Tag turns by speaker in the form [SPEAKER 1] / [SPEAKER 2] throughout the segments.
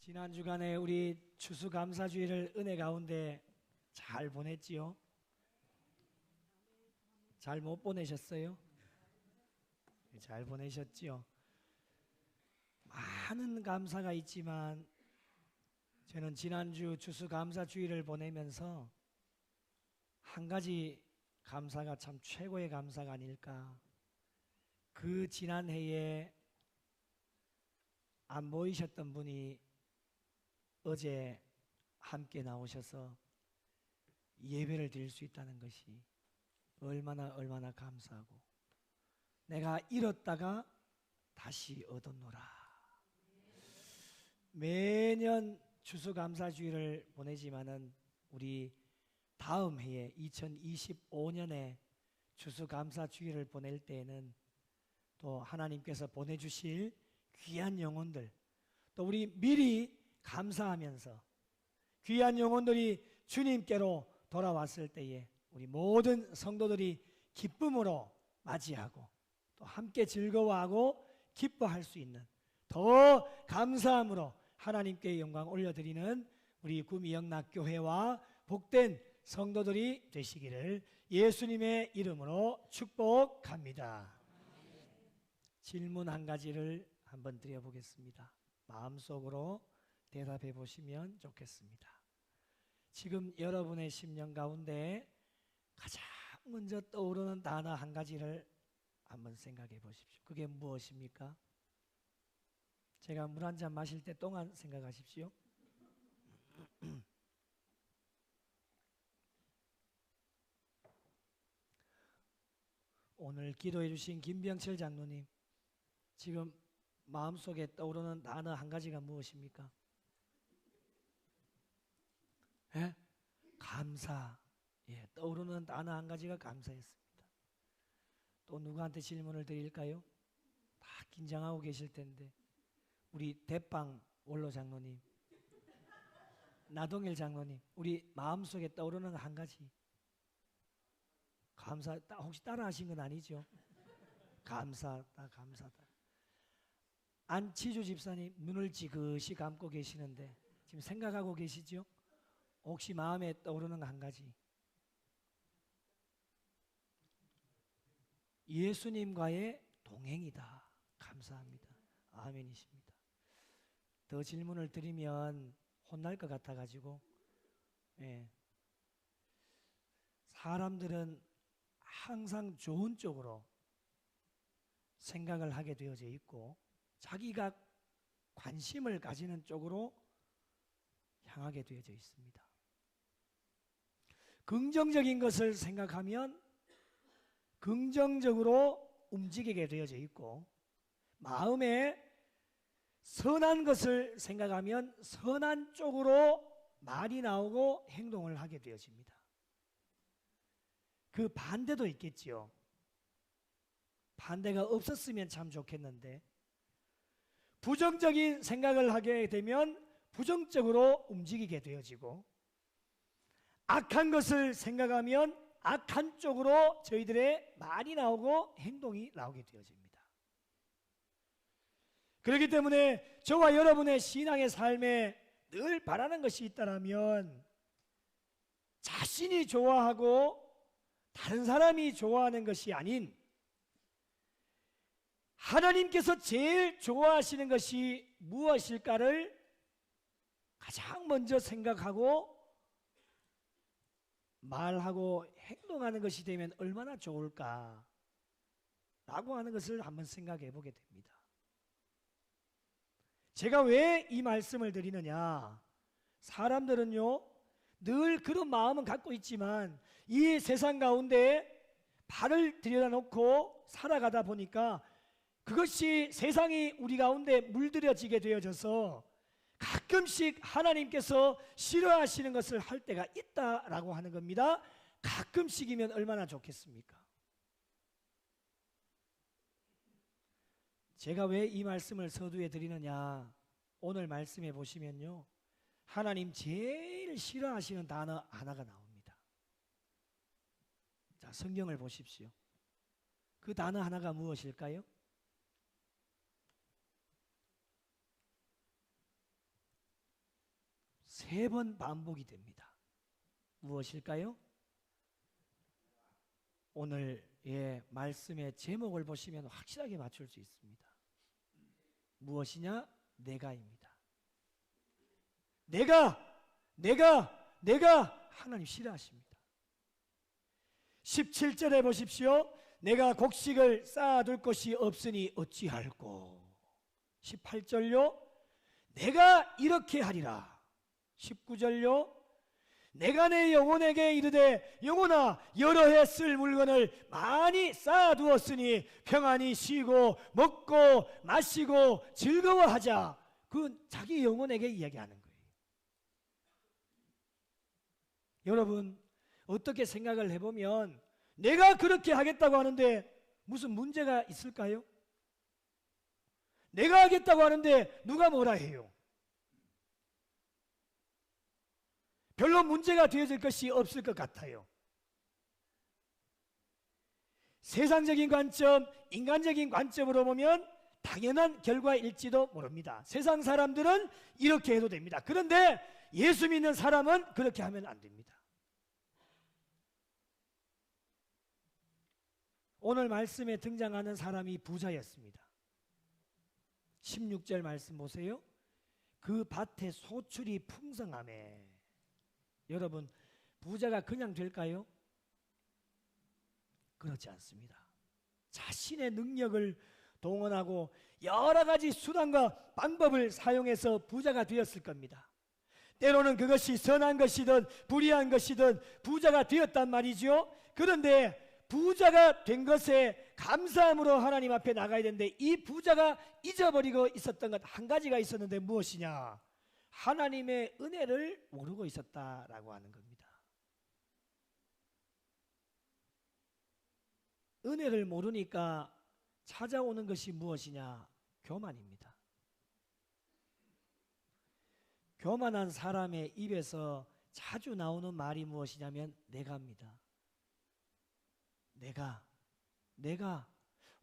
[SPEAKER 1] 지난 주간에 우리 추수감사주일을 은혜 가운데 잘 보냈지요? 잘 못 보내셨어요? 잘 보내셨지요? 많은 감사가 있지만 저는 지난주 추수감사주일을 보내면서 한 가지 감사가 참 최고의 감사가 아닐까. 그 지난 해에 안 보이셨던 분이 어제 함께 나오셔서 예배를 드릴 수 있다는 것이 얼마나 감사하고, 내가 잃었다가 다시 얻었노라. 매년 추수감사주일을 보내지만은 우리 다음 해에 2025년에 추수감사주일을 보낼 때에는 또 하나님께서 보내주실 귀한 영혼들, 또 우리 미리 감사하면서 귀한 영혼들이 주님께로 돌아왔을 때에 우리 모든 성도들이 기쁨으로 맞이하고 또 함께 즐거워하고 기뻐할 수 있는, 더 감사함으로 하나님께 영광 올려드리는 우리 구미영락교회와 복된 성도들이 되시기를 예수님의 이름으로 축복합니다. 질문 한 가지를 한번 드려보겠습니다. 마음속으로 대답해 보시면 좋겠습니다. 지금 여러분의 심령 가운데 가장 먼저 떠오르는 단어 한 가지를 한번 생각해 보십시오. 그게 무엇입니까? 제가 물 한 잔 마실 때 동안 생각하십시오. 오늘 기도해 주신 김병철 장로님, 지금 마음속에 떠오르는 단어 한 가지가 무엇입니까? 예? 감사. 예, 떠오르는 단어 한 가지가 감사였습니다. 또 누구한테 질문을 드릴까요? 다 긴장하고 계실 텐데, 우리 대빵 원로 장로님, 나동일 장로님, 우리 마음속에 떠오르는 한 가지. 감사. 혹시 따라 하신 건 아니죠? 감사다, 감사다. 안치주 집사님, 눈을 지그시 감고 계시는데 지금 생각하고 계시죠? 혹시 마음에 떠오르는 한 가지. 예수님과의 동행이다. 감사합니다. 아멘이십니다. 더 질문을 드리면 혼날 것 같아가지고, 예. 사람들은 항상 좋은 쪽으로 생각을 하게 되어져 있고 자기가 관심을 가지는 쪽으로 향하게 되어져 있습니다. 긍정적인 것을 생각하면 긍정적으로 움직이게 되어져 있고, 마음에 선한 것을 생각하면 선한 쪽으로 말이 나오고 행동을 하게 되어집니다. 그 반대도 있겠지요. 반대가 없었으면 참 좋겠는데, 부정적인 생각을 하게 되면 부정적으로 움직이게 되어지고, 악한 것을 생각하면 악한 쪽으로 저희들의 말이 나오고 행동이 나오게 되어집니다. 그렇기 때문에 저와 여러분의 신앙의 삶에 늘 바라는 것이 있다면, 자신이 좋아하고 다른 사람이 좋아하는 것이 아닌 하나님께서 제일 좋아하시는 것이 무엇일까를 가장 먼저 생각하고 말하고 행동하는 것이 되면 얼마나 좋을까 라고 하는 것을 한번 생각해 보게 됩니다. 제가 왜 이 말씀을 드리느냐, 사람들은요 늘 그런 마음은 갖고 있지만 이 세상 가운데 발을 들여놓고 살아가다 보니까 그것이 세상이 우리 가운데 물들여지게 되어져서 가끔씩 하나님께서 싫어하시는 것을 할 때가 있다라고 하는 겁니다. 가끔씩이면 얼마나 좋겠습니까? 제가 왜 이 말씀을 서두에 드리느냐, 오늘 말씀해 보시면요 하나님 제일 싫어하시는 단어 하나가 나옵니다. 자, 성경을 보십시오. 그 단어 하나가 무엇일까요? 3번 반복이 됩니다. 무엇일까요? 오늘의 말씀의 제목을 보시면 확실하게 맞출 수 있습니다. 무엇이냐? 내가입니다. 내가 하나님 싫어하십니다. 17절에 보십시오. 내가 곡식을 쌓아둘 곳이 없으니 어찌할꼬. 18절요. 내가 이렇게 하리라. 19절요. 내가 내 영혼에게 이르되 영혼아 여러 해 쓸 물건을 많이 쌓아두었으니 평안히 쉬고 먹고 마시고 즐거워하자. 그건 자기 영혼에게 이야기하는 거예요. 여러분 어떻게 생각을 해보면 내가 그렇게 하겠다고 하는데 무슨 문제가 있을까요? 내가 하겠다고 하는데 누가 뭐라 해요? 별로 문제가 되어질 것이 없을 것 같아요. 세상적인 관점, 인간적인 관점으로 보면 당연한 결과일지도 모릅니다. 세상 사람들은 이렇게 해도 됩니다. 그런데 예수 믿는 사람은 그렇게 하면 안 됩니다. 오늘 말씀에 등장하는 사람이 부자였습니다. 16절 말씀 보세요. 그 밭에 소출이 풍성하매. 여러분 부자가 그냥 될까요? 그렇지 않습니다. 자신의 능력을 동원하고 여러 가지 수단과 방법을 사용해서 부자가 되었을 겁니다. 때로는 그것이 선한 것이든 불의한 것이든 부자가 되었단 말이죠. 그런데 부자가 된 것에 감사함으로 하나님 앞에 나가야 되는데 이 부자가 잊어버리고 있었던 것 한 가지가 있었는데 무엇이냐? 하나님의 은혜를 모르고 있었다라고 하는 겁니다. 은혜를 모르니까 찾아오는 것이 무엇이냐? 교만입니다. 교만한 사람의 입에서 자주 나오는 말이 무엇이냐면 내가입니다. 내가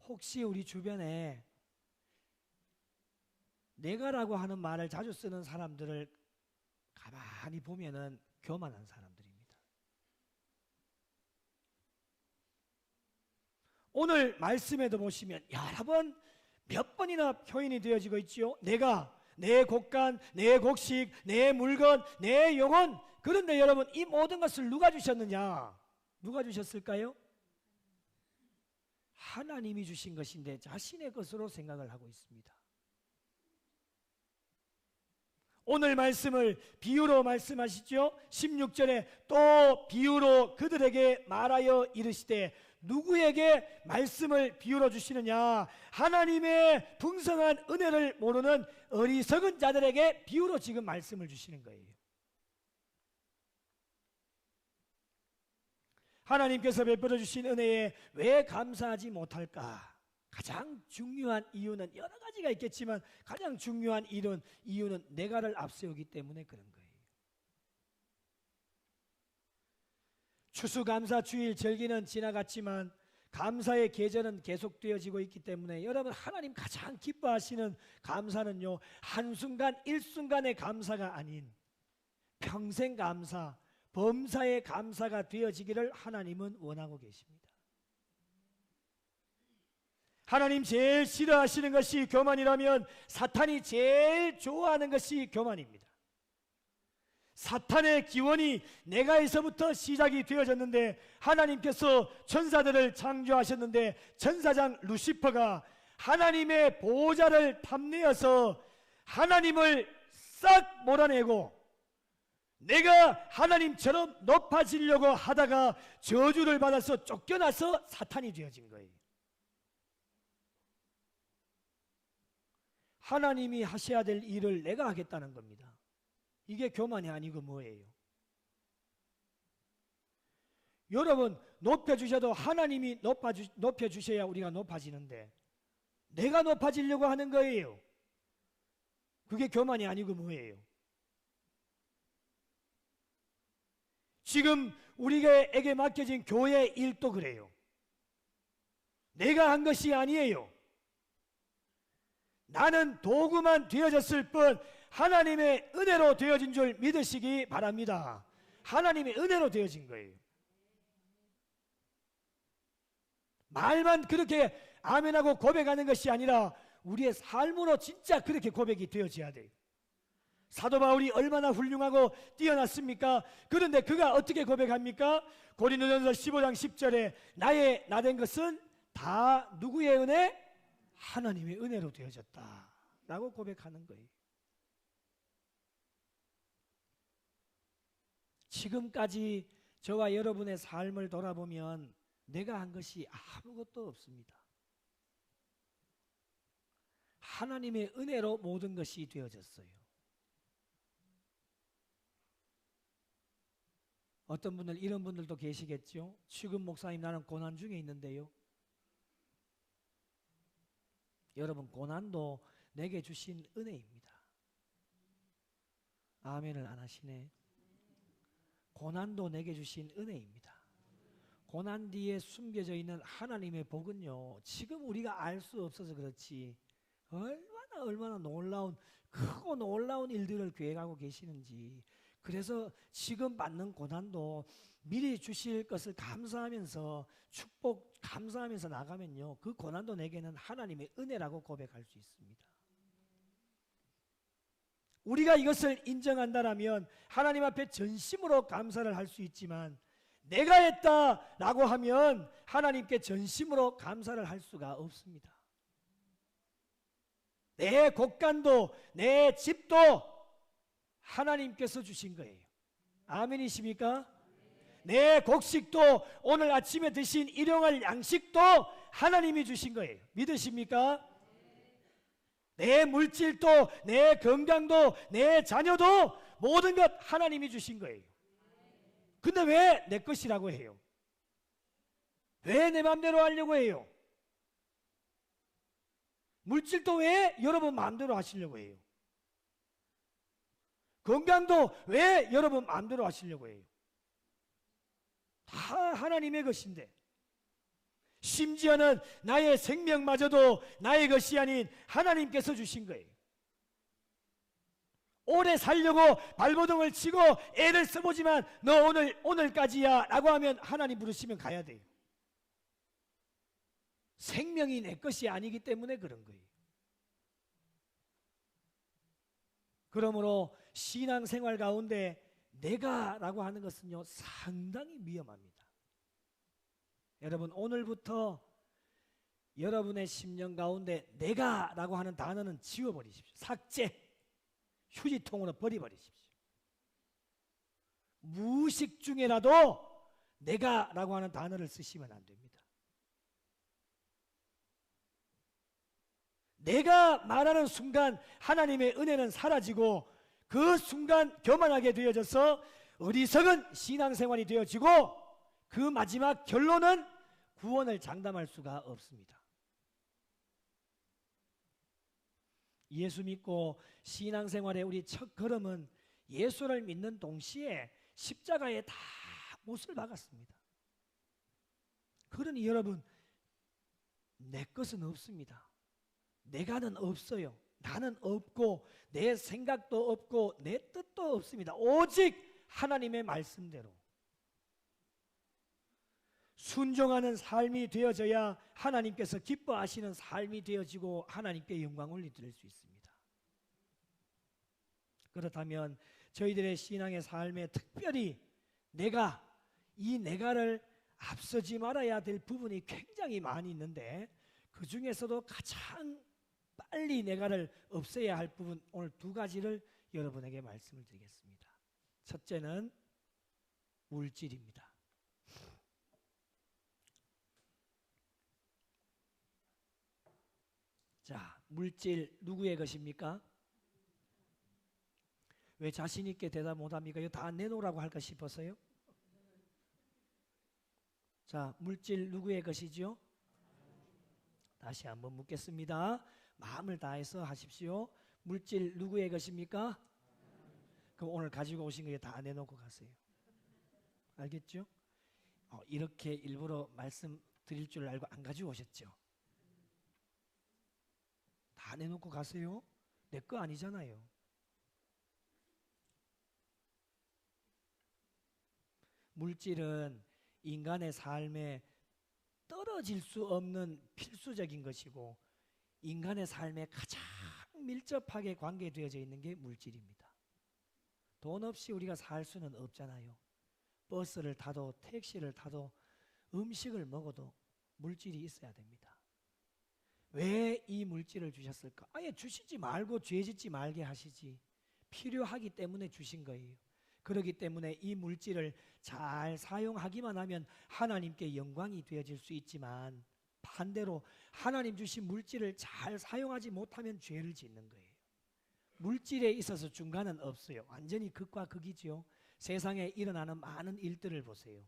[SPEAKER 1] 혹시 우리 주변에 내가라고 하는 말을 자주 쓰는 사람들을 가만히 보면은 교만한 사람들입니다. 오늘 말씀에도 보시면 여러 번 몇 번이나 표현이 되어지고 있죠. 내가, 내 곡간, 내 곡식, 내 물건, 내 영혼. 그런데 여러분 이 모든 것을 누가 주셨느냐? 누가 주셨을까요? 하나님이 주신 것인데 자신의 것으로 생각을 하고 있습니다. 오늘 말씀을 비유로 말씀하시죠. 16절에 또 비유로 그들에게 말하여 이르시되 누구에게 말씀을 비유로 주시느냐? 하나님의 풍성한 은혜를 모르는 어리석은 자들에게 비유로 지금 말씀을 주시는 거예요. 하나님께서 베풀어 주신 은혜에 왜 감사하지 못할까? 가장 중요한 이유는 여러 가지가 있겠지만 가장 중요한 이유는 내가를 앞세우기 때문에 그런 거예요. 추수감사주일 절기는 지나갔지만 감사의 계절은 계속되어지고 있기 때문에 여러분 하나님 가장 기뻐하시는 감사는요 한순간 일순간의 감사가 아닌 평생 감사, 범사의 감사가 되어지기를 하나님은 원하고 계십니다. 하나님 제일 싫어하시는 것이 교만이라면 사탄이 제일 좋아하는 것이 교만입니다. 사탄의 기원이 내가에서부터 시작이 되어졌는데 하나님께서 천사들을 창조하셨는데 천사장 루시퍼가 하나님의 보호자를 탐내어서 하나님을 싹 몰아내고 내가 하나님처럼 높아지려고 하다가 저주를 받아서 쫓겨나서 사탄이 되어진 거예요. 하나님이 하셔야 될 일을 내가 하겠다는 겁니다. 이게 교만이 아니고 뭐예요? 여러분 높여주셔도 하나님이 높여주셔야 우리가 높아지는데 내가 높아지려고 하는 거예요. 그게 교만이 아니고 뭐예요? 지금 우리에게 맡겨진 교회 일도 그래요. 내가 한 것이 아니에요. 나는 도구만 되어졌을 뿐 하나님의 은혜로 되어진 줄 믿으시기 바랍니다. 하나님의 은혜로 되어진 거예요. 말만 그렇게 아멘하고 고백하는 것이 아니라 우리의 삶으로 진짜 그렇게 고백이 되어져야 돼요. 사도 바울이 얼마나 훌륭하고 뛰어났습니까? 그런데 그가 어떻게 고백합니까? 고린도전서 15장 10절에 나의 나된 것은 다 누구의 은혜? 하나님의 은혜로 되어졌다 라고 고백하는 거예요. 지금까지 저와 여러분의 삶을 돌아보면 내가 한 것이 아무것도 없습니다. 하나님의 은혜로 모든 것이 되어졌어요. 어떤 분들, 이런 분들도 계시겠죠. 지금 목사님 나는 고난 중에 있는데요. 여러분, 고난도 내게 주신 은혜입니다. 아멘을 안 하시네. 고난도 내게 주신 은혜입니다. 고난 뒤에 숨겨져 있는 하나님의 복은요, 지금 우리가 알 수 없어서 그렇지 얼마나 놀라운, 크고 놀라운 일들을 계획하고 계시는지. 그래서 지금 받는 고난도 미리 주실 것을 감사하면서, 축복 감사하면서 나가면요, 그 고난도 내게는 하나님의 은혜라고 고백할 수 있습니다. 우리가 이것을 인정한다면 하나님 앞에 전심으로 감사를 할 수 있지만, 내가 했다라고 하면 하나님께 전심으로 감사를 할 수가 없습니다. 내 곡간도 내 집도 하나님께서 주신 거예요. 아멘이십니까? 내 곡식도 오늘 아침에 드신 일용할 양식도 하나님이 주신 거예요. 믿으십니까? 내 물질도 내 건강도 내 자녀도 모든 것 하나님이 주신 거예요. 근데 왜 내 것이라고 해요? 왜 내 마음대로 하려고 해요? 물질도 왜 여러분 마음대로 하시려고 해요? 건강도 왜 여러분 마음대로 하시려고 해요? 다 하나님의 것인데, 심지어는 나의 생명마저도 나의 것이 아닌 하나님께서 주신 거예요. 오래 살려고 발버둥을 치고 애를 써보지만 너 오늘까지야 라고 하면 하나님 부르시면 가야 돼요. 생명이 내 것이 아니기 때문에 그런 거예요. 그러므로 신앙생활 가운데 내가라고 하는 것은요, 상당히 위험합니다. 여러분, 오늘부터 여러분의 심령 가운데 내가라고 하는 단어는 지워버리십시오. 삭제, 휴지통으로 버려버리십시오. 무의식 중에라도 내가라고 하는 단어를 쓰시면 안 됩니다. 내가 말하는 순간 하나님의 은혜는 사라지고, 그 순간 교만하게 되어져서 어리석은 신앙생활이 되어지고, 그 마지막 결론은 구원을 장담할 수가 없습니다. 예수 믿고 신앙생활의 우리 첫 걸음은 예수를 믿는 동시에 십자가에 다 못을 박았습니다. 그러니 여러분, 내 것은 없습니다. 내가는 없어요. 나는 없고 내 생각도 없고 내 뜻도 없습니다. 오직 하나님의 말씀대로 순종하는 삶이 되어져야 하나님께서 기뻐하시는 삶이 되어지고 하나님께 영광을 드릴 수 있습니다. 그렇다면 저희들의 신앙의 삶에 특별히 이 내가를 앞서지 말아야 될 부분이 굉장히 많이 있는데, 그 중에서도 가장 빨리 내가를 없애야 할 부분, 오늘 두 가지를 여러분에게 말씀을 드리겠습니다. 첫째는 물질입니다. 자, 물질 누구의 것입니까? 왜 자신 있게 대답 못합니까? 이거 다 내놓으라고 할까 싶어서요. 자, 물질 누구의 것이죠? 다시 한번 묻겠습니다. 마음을 다해서 하십시오. 물질 누구의 것입니까? 그럼 오늘 가지고 오신 거 다 내놓고 가세요. 알겠죠? 이렇게 일부러 말씀 드릴 줄 알고 안 가지고 오셨죠? 다 다 내놓고 가세요? 내 거 아니잖아요. 물질은 인간의 삶에 떨어질 수 없는 필수적인 것이고 인간의 삶에 가장 밀접하게 관계되어져 있는 게 물질입니다. 돈 없이 우리가 살 수는 없잖아요. 버스를 타도 택시를 타도 음식을 먹어도 물질이 있어야 됩니다. 왜 이 물질을 주셨을까? 아예 주시지 말고 죄 짓지 말게 하시지. 필요하기 때문에 주신 거예요. 그렇기 때문에 이 물질을 잘 사용하기만 하면 하나님께 영광이 되어질 수 있지만 반대로 하나님 주신 물질을 잘 사용하지 못하면 죄를 짓는 거예요. 물질에 있어서 중간은 없어요. 완전히 극과 극이죠. 세상에 일어나는 많은 일들을 보세요.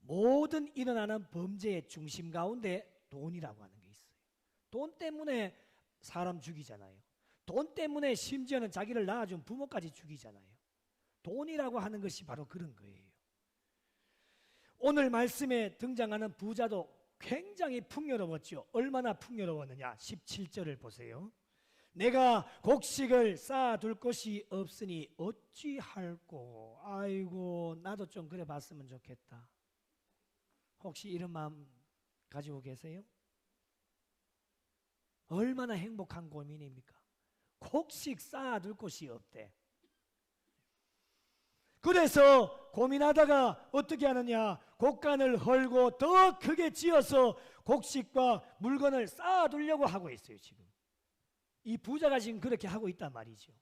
[SPEAKER 1] 모든 일어나는 범죄의 중심 가운데 돈이라고 하는 게 있어요. 돈 때문에 사람 죽이잖아요. 돈 때문에 심지어는 자기를 낳아준 부모까지 죽이잖아요. 돈이라고 하는 것이 바로 그런 거예요. 오늘 말씀에 등장하는 부자도 굉장히 풍요로웠죠. 얼마나 풍요로웠느냐. 17절을 보세요. 내가 곡식을 쌓아둘 곳이 없으니 어찌할꼬. 아이고 나도 좀 그래 봤으면 좋겠다. 혹시 이런 마음 가지고 계세요? 얼마나 행복한 고민입니까? 곡식 쌓아둘 곳이 없대. 그래서 고민하다가 어떻게 하느냐. 곡간을 헐고 더 크게 지어서 곡식과 물건을 쌓아두려고 하고 있어요. 지금 이 부자가 지금 그렇게 하고 있단 말이죠.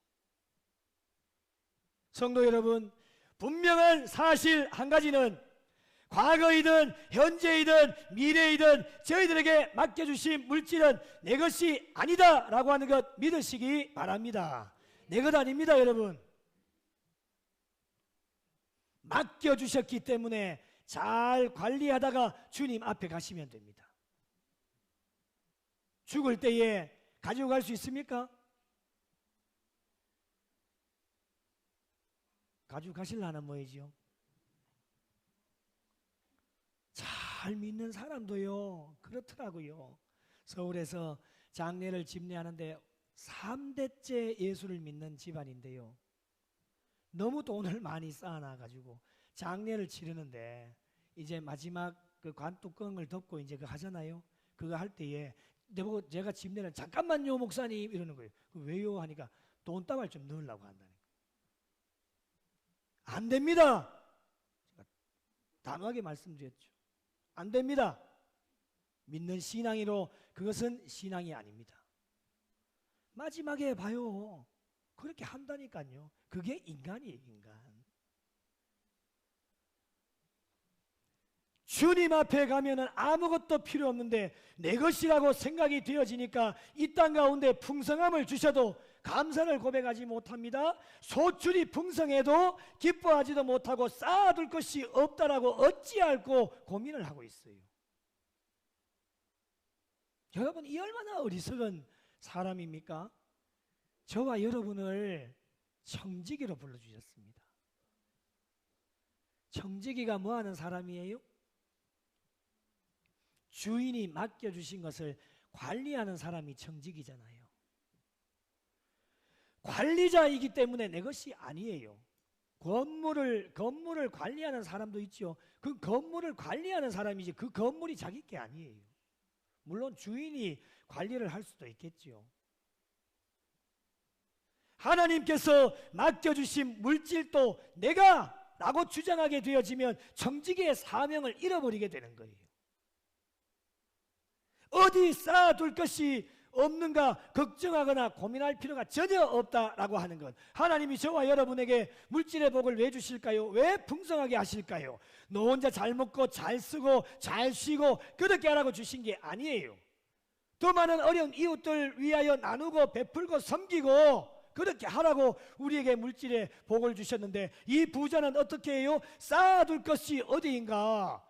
[SPEAKER 1] 성도 여러분, 분명한 사실 한 가지는 과거이든 현재이든 미래이든 저희들에게 맡겨주신 물질은 내 것이 아니다 라고 하는 것 믿으시기 바랍니다. 내 것 아닙니다. 여러분, 맡겨주셨기 때문에 잘 관리하다가 주님 앞에 가시면 됩니다. 죽을 때에 가지고 갈 수 있습니까? 가지고 가실라는 뭐이죠? 잘 믿는 사람도요 그렇더라고요. 서울에서 장례를 집례하는데 3대째 예수를 믿는 집안인데요, 너무 돈을 많이 쌓아놔가지고 장례를 치르는데 이제 마지막 그 관뚜껑을 덮고 이제 그거 하잖아요. 그거 할 때에 내보고 제가 집례를 잠깐만요 목사님 이러는 거예요. 왜요 하니까 돈다발 좀 넣으려고 한다는 거예요. 안 됩니다. 제가 단호하게 말씀드렸죠. 안 됩니다. 믿는 신앙이로 그것은 신앙이 아닙니다. 마지막에 봐요. 그렇게 한다니까요. 그게 인간이에요. 인간. 주님 앞에 가면은 아무것도 필요 없는데 내 것이라고 생각이 되어지니까 이 땅 가운데 풍성함을 주셔도 감사를 고백하지 못합니다. 소출이 풍성해도 기뻐하지도 못하고 쌓아둘 것이 없다라고 어찌할꼬 고민을 하고 있어요. 여러분, 이 얼마나 어리석은 사람입니까? 저와 여러분을 청지기로 불러주셨습니다. 청지기가 뭐하는 사람이에요? 주인이 맡겨주신 것을 관리하는 사람이 청지기잖아요. 관리자이기 때문에 내 것이 아니에요. 건물을 관리하는 사람도 있죠. 그 건물을 관리하는 사람이지 그 건물이 자기 게 아니에요. 물론 주인이 관리를 할 수도 있겠죠. 하나님께서 맡겨주신 물질도 내가 라고 주장하게 되어지면 청지기의 사명을 잃어버리게 되는 거예요. 어디 쌓아둘 것이 없는가 걱정하거나 고민할 필요가 전혀 없다라고 하는 것. 하나님이 저와 여러분에게 물질의 복을 왜 주실까요? 왜 풍성하게 하실까요? 너 혼자 잘 먹고 잘 쓰고 잘 쉬고 그렇게 하라고 주신 게 아니에요. 더 많은 어려운 이웃들 위하여 나누고 베풀고 섬기고 그렇게 하라고 우리에게 물질의 복을 주셨는데, 이 부자는 어떻게 해요? 쌓아둘 것이 어디인가?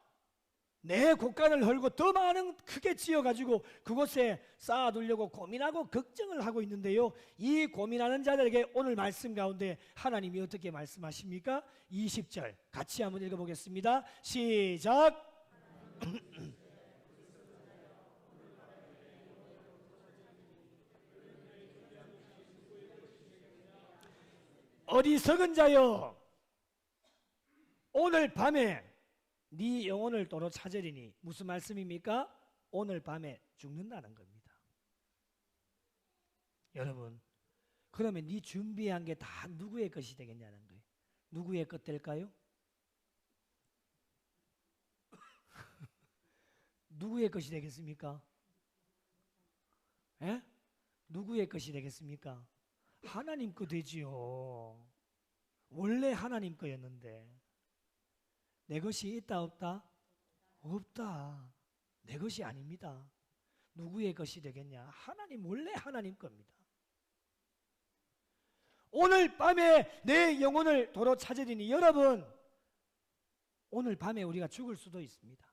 [SPEAKER 1] 내 곳간을 헐고 더 많은 크게 지어가지고 그곳에 쌓아두려고 고민하고 걱정을 하고 있는데요, 이 고민하는 자들에게 오늘 말씀 가운데 하나님이 어떻게 말씀하십니까? 20절 같이 한번 읽어보겠습니다. 시작. 어리석은 자여, 오늘 밤에 네 영혼을 도로 찾으리니. 무슨 말씀입니까? 오늘 밤에 죽는다는 겁니다. 여러분, 그러면 네 준비한 게 다 누구의 것이 되겠냐는 거예요. 누구의 것 될까요? 누구의 것이 되겠습니까? 예? 누구의 것이 되겠습니까? 하나님 거 되지요. 원래 하나님 거였는데. 내 것이 있다 없다? 없다. 내 것이 아닙니다. 누구의 것이 되겠냐? 하나님, 원래 하나님 겁니다. 오늘 밤에 내 영혼을 도로 찾으리니. 여러분, 오늘 밤에 우리가 죽을 수도 있습니다.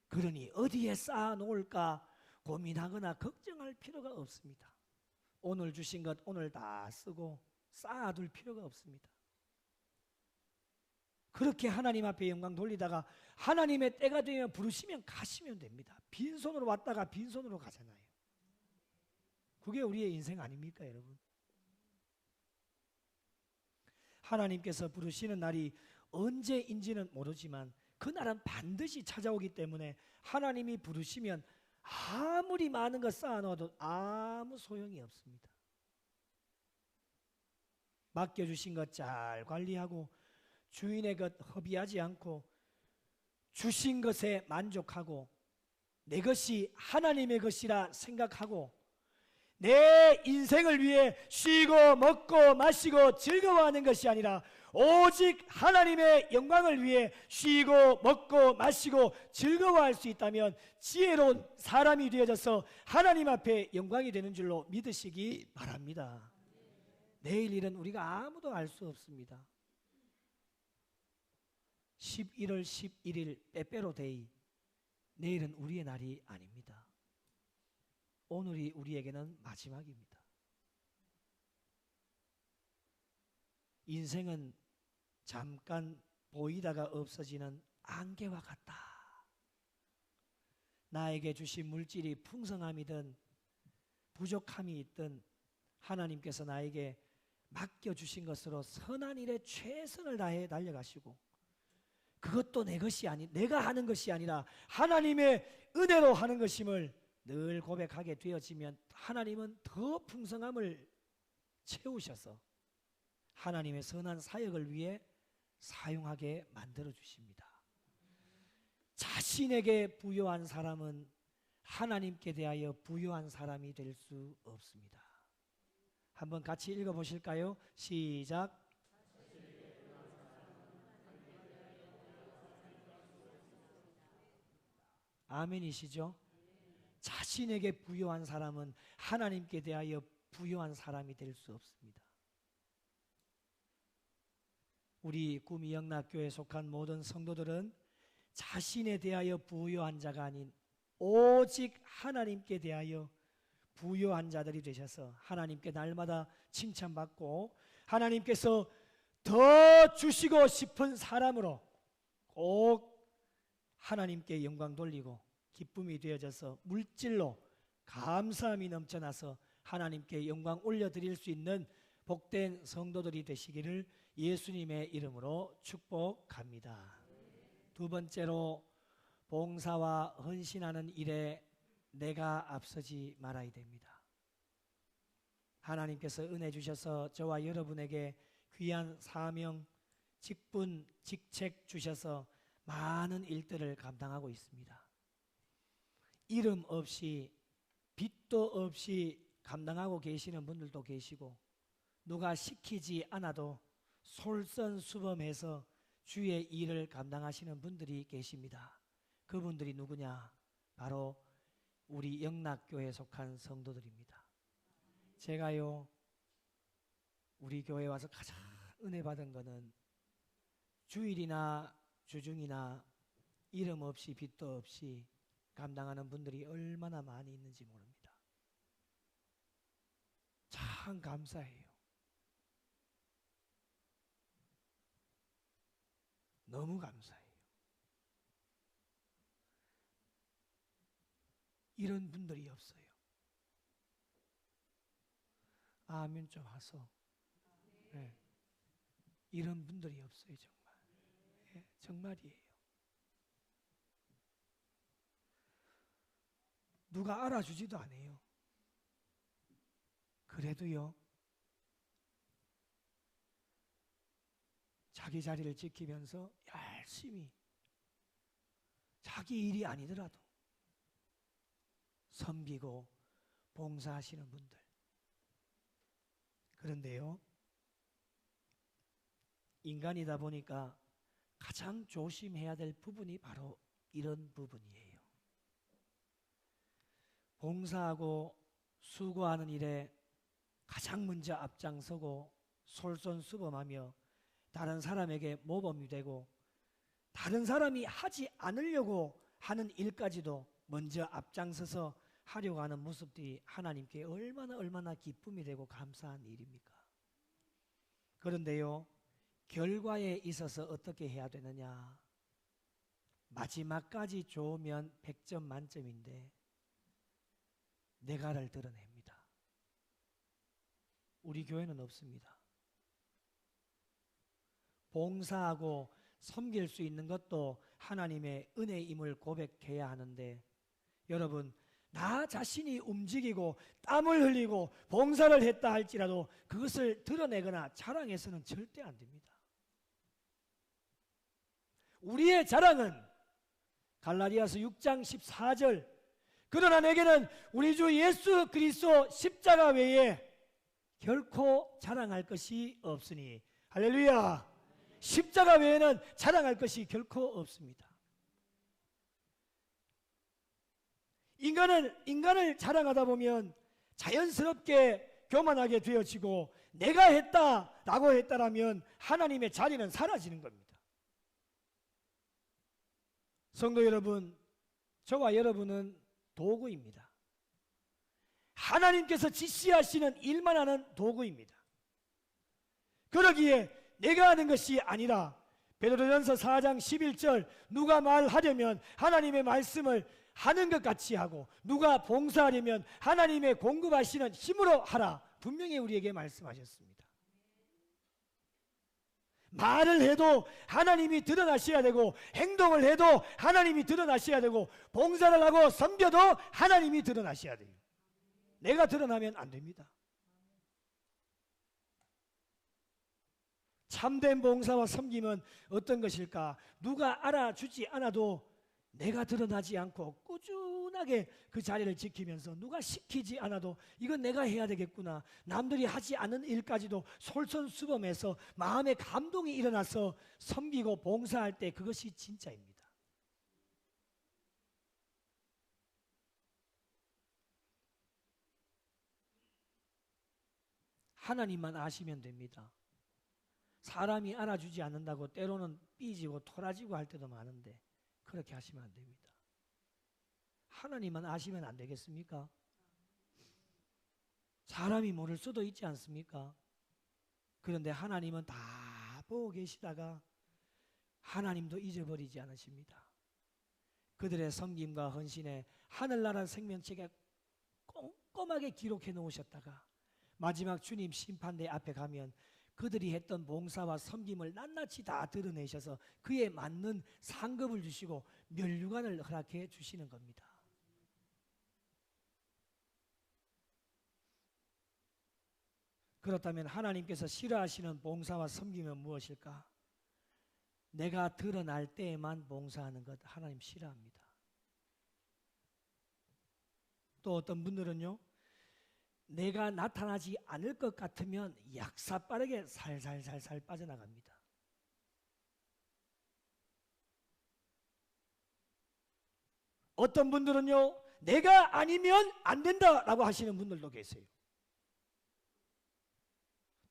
[SPEAKER 1] 그러니 어디에 쌓아 놓을까 고민하거나 걱정할 필요가 없습니다. 오늘 주신 것 오늘 다 쓰고 쌓아둘 필요가 없습니다. 그렇게 하나님 앞에 영광 돌리다가 하나님의 때가 되면 부르시면 가시면 됩니다. 빈손으로 왔다가 빈손으로 가잖아요. 그게 우리의 인생 아닙니까, 여러분? 하나님께서 부르시는 날이 언제인지는 모르지만 그날은 반드시 찾아오기 때문에 하나님이 부르시면 아무리 많은 것 쌓아놓아도 아무 소용이 없습니다. 맡겨주신 것 잘 관리하고 주인의 것 허비하지 않고 주신 것에 만족하고 내 것이 하나님의 것이라 생각하고 내 인생을 위해 쉬고 먹고 마시고 즐거워하는 것이 아니라 오직 하나님의 영광을 위해 쉬고 먹고 마시고 즐거워할 수 있다면 지혜로운 사람이 되어져서 하나님 앞에 영광이 되는 줄로 믿으시기 바랍니다. 내일 일은 우리가 아무도 알 수 없습니다. 11월 11일 빼빼로 데이, 내일은 우리의 날이 아닙니다. 오늘이 우리에게는 마지막입니다. 인생은 잠깐 보이다가 없어지는 안개와 같다. 나에게 주신 물질이 풍성함이든 부족함이 있든 하나님께서 나에게 맡겨주신 것으로 선한 일에 최선을 다해 달려가시고 그것도 내 것이 내가 하는 것이 아니라 하나님의 은혜로 하는 것임을 늘 고백하게 되어지면 하나님은 더 풍성함을 채우셔서 하나님의 선한 사역을 위해 사용하게 만들어 주십니다. 자신에게 부요한 사람은 하나님께 대하여 부요한 사람이 될 수 없습니다. 한번 같이 읽어보실까요? 시작. 아멘이시죠? 자신에게 부요한 사람은 하나님께 대하여 부요한 사람이 될 수 없습니다. 우리 구미 영락교회에 속한 모든 성도들은 자신에 대하여 부요한 자가 아닌 오직 하나님께 대하여 부요한 자들이 되셔서 하나님께 날마다 칭찬받고 하나님께서 더 주시고 싶은 사람으로 꼭 하나님께 영광 돌리고 기쁨이 되어져서 물질로 감사함이 넘쳐나서 하나님께 영광 올려드릴 수 있는 복된 성도들이 되시기를 예수님의 이름으로 축복합니다. 두 번째로, 봉사와 헌신하는 일에 내가 앞서지 말아야 됩니다. 하나님께서 은혜 주셔서 저와 여러분에게 귀한 사명, 직분, 직책 주셔서 많은 일들을 감당하고 있습니다. 이름 없이 빚도 없이 감당하고 계시는 분들도 계시고 누가 시키지 않아도 솔선수범해서 주의 일을 감당하시는 분들이 계십니다. 그분들이 누구냐? 바로 우리 영락교회에 속한 성도들입니다. 제가요, 우리 교회에 와서 가장 은혜 받은 거는 주일이나 주중이나 이름 없이 빚도 없이 감당하는 분들이 얼마나 많이 있는지 모릅니다. 참 감사해요. 너무 감사해요. 이런 분들이 없어요. 아멘 좀 하소. 네. 이런 분들이 없어요. 정말. 네, 정말이에요. 누가 알아주지도 않아요. 그래도요, 자기 자리를 지키면서 열심히 자기 일이 아니더라도 섬기고 봉사하시는 분들. 그런데요, 인간이다 보니까 가장 조심해야 될 부분이 바로 이런 부분이에요. 봉사하고 수고하는 일에 가장 먼저 앞장서고 솔선수범하며 다른 사람에게 모범이 되고 다른 사람이 하지 않으려고 하는 일까지도 먼저 앞장서서 하려고 하는 모습들이 하나님께 얼마나 기쁨이 되고 감사한 일입니까? 그런데요, 결과에 있어서 어떻게 해야 되느냐? 마지막까지 좋으면 100점 만점인데 내가를 드러냅니다. 우리 교회는 없습니다. 봉사하고 섬길 수 있는 것도 하나님의 은혜임을 고백해야 하는데, 여러분, 나 자신이 움직이고 땀을 흘리고 봉사를 했다 할지라도 그것을 드러내거나 자랑해서는 절대 안 됩니다. 우리의 자랑은 갈라디아서 6장 14절, 그러나 내게는 우리 주 예수 그리스도 십자가 외에 결코 자랑할 것이 없으니. 할렐루야. 십자가 외에는 자랑할 것이 결코 없습니다. 인간을 자랑하다 보면 자연스럽게 교만하게 되어지고 내가 했다라고 했다라면 하나님의 자리는 사라지는 겁니다. 성도 여러분, 저와 여러분은 도구입니다. 하나님께서 지시하시는 일만 하는 도구입니다. 그러기에 내가 하는 것이 아니라 베드로전서 4장 11절, 누가 말하려면 하나님의 말씀을 하는 것 같이 하고 누가 봉사하려면 하나님의 공급하시는 힘으로 하라, 분명히 우리에게 말씀하셨습니다. 말을 해도 하나님이 드러나셔야 되고 행동을 해도 하나님이 드러나셔야 되고 봉사를 하고 섬겨도 하나님이 드러나셔야 돼요. 내가 드러나면 안 됩니다. 참된 봉사와 섬김은 어떤 것일까? 누가 알아주지 않아도 내가 드러나지 않고 꾸준하게 그 자리를 지키면서 누가 시키지 않아도 이건 내가 해야 되겠구나, 남들이 하지 않은 일까지도 솔선수범해서 마음에 감동이 일어나서 섬기고 봉사할 때 그것이 진짜입니다. 하나님만 아시면 됩니다. 사람이 알아주지 않는다고 때로는 삐지고 토라지고 할 때도 많은데 그렇게 하시면 안 됩니다. 하나님만 아시면 안 되겠습니까? 사람이 모를 수도 있지 않습니까? 그런데 하나님은 다 보고 계시다가 하나님도 잊어버리지 않으십니다. 그들의 섬김과 헌신에 하늘나라 생명책에 꼼꼼하게 기록해 놓으셨다가 마지막 주님 심판대 앞에 가면 그들이 했던 봉사와 섬김을 낱낱이 다 드러내셔서 그에 맞는 상급을 주시고 면류관을 허락해 주시는 겁니다. 그렇다면 하나님께서 싫어하시는 봉사와 섬김은 무엇일까? 내가 드러날 때에만 봉사하는 것 하나님 싫어합니다. 또 어떤 분들은요, 내가 나타나지 않을 것 같으면 약사 빠르게 살살살살 빠져나갑니다. 어떤 분들은요, 내가 아니면 안 된다라고 하시는 분들도 계세요.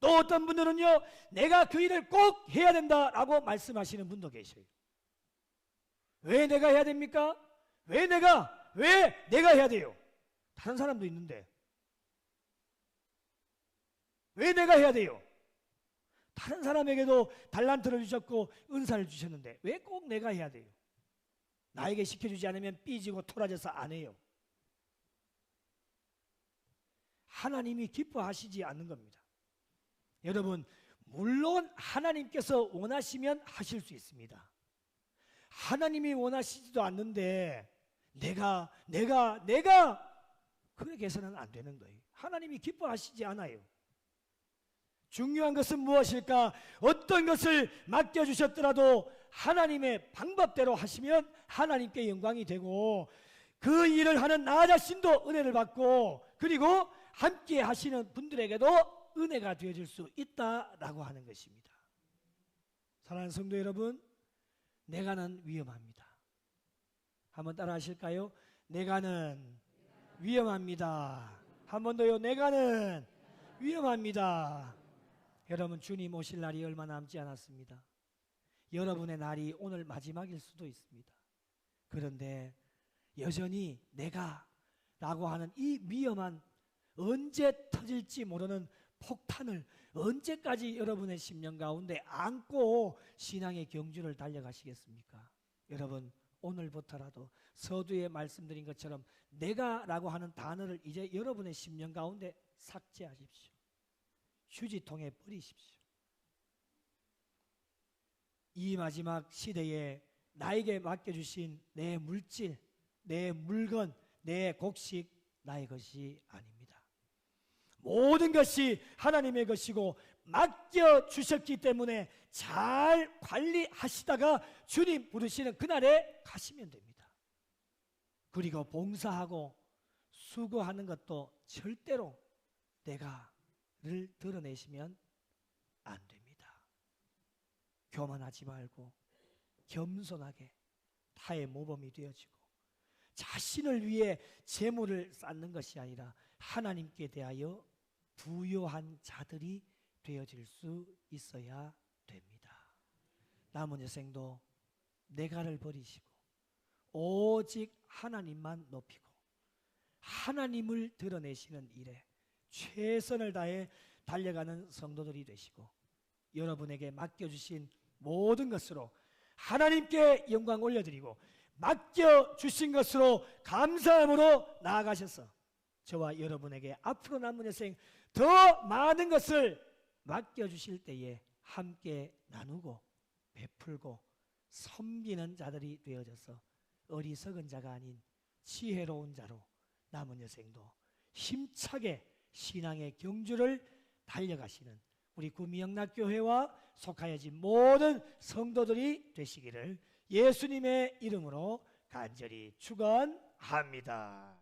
[SPEAKER 1] 또 어떤 분들은요, 내가 그 일을 꼭 해야 된다라고 말씀하시는 분도 계셔요. 왜 내가 해야 됩니까? 왜 내가 해야 돼요? 다른 사람도 있는데 왜 내가 해야 돼요? 다른 사람에게도 달란트를 주셨고 은사를 주셨는데 왜 꼭 내가 해야 돼요? 나에게 시켜주지 않으면 삐지고 토라져서 안 해요. 하나님이 기뻐하시지 않는 겁니다. 여러분, 물론 하나님께서 원하시면 하실 수 있습니다. 하나님이 원하시지도 않는데 내가 그렇게 해서는 안 되는 거예요. 하나님이 기뻐하시지 않아요. 중요한 것은 무엇일까? 어떤 것을 맡겨주셨더라도 하나님의 방법대로 하시면 하나님께 영광이 되고 그 일을 하는 나 자신도 은혜를 받고 그리고 함께 하시는 분들에게도 은혜가 되어질 수 있다라고 하는 것입니다. 사랑하는 성도 여러분, 내가는 위험합니다. 한번 따라 하실까요? 내가는 위험합니다. 한 번 더요. 내가는 위험합니다. 여러분, 주님 오실 날이 얼마 남지 않았습니다. 여러분의 날이 오늘 마지막일 수도 있습니다. 그런데 여전히 내가 라고 하는 이 위험한 언제 터질지 모르는 폭탄을 언제까지 여러분의 심령 가운데 안고 신앙의 경주를 달려가시겠습니까? 여러분, 오늘부터라도 서두에 말씀드린 것처럼 내가라고 하는 단어를 이제 여러분의 심령 가운데 삭제하십시오. 휴지통에 버리십시오. 이 마지막 시대에 나에게 맡겨주신 내 물질, 내 물건, 내 곡식 나의 것이 아닙니다. 모든 것이 하나님의 것이고 맡겨주셨기 때문에 잘 관리하시다가 주님 부르시는 그날에 가시면 됩니다. 그리고 봉사하고 수고하는 것도 절대로 내가를 드러내시면 안 됩니다. 교만하지 말고 겸손하게 타의 모범이 되어지고 자신을 위해 재물을 쌓는 것이 아니라 하나님께 대하여 부요한 자들이 되어질 수 있어야 됩니다. 남은 여생도 내가를 버리시고 오직 하나님만 높이고 하나님을 드러내시는 일에 최선을 다해 달려가는 성도들이 되시고 여러분에게 맡겨주신 모든 것으로 하나님께 영광 올려드리고 맡겨주신 것으로 감사함으로 나아가셔서 저와 여러분에게 앞으로 남은 여생 더 많은 것을 맡겨주실 때에 함께 나누고 베풀고 섬기는 자들이 되어져서 어리석은 자가 아닌 지혜로운 자로 남은 여생도 힘차게 신앙의 경주를 달려가시는 우리 구미영락교회와 속하여진 모든 성도들이 되시기를 예수님의 이름으로 간절히 축원합니다.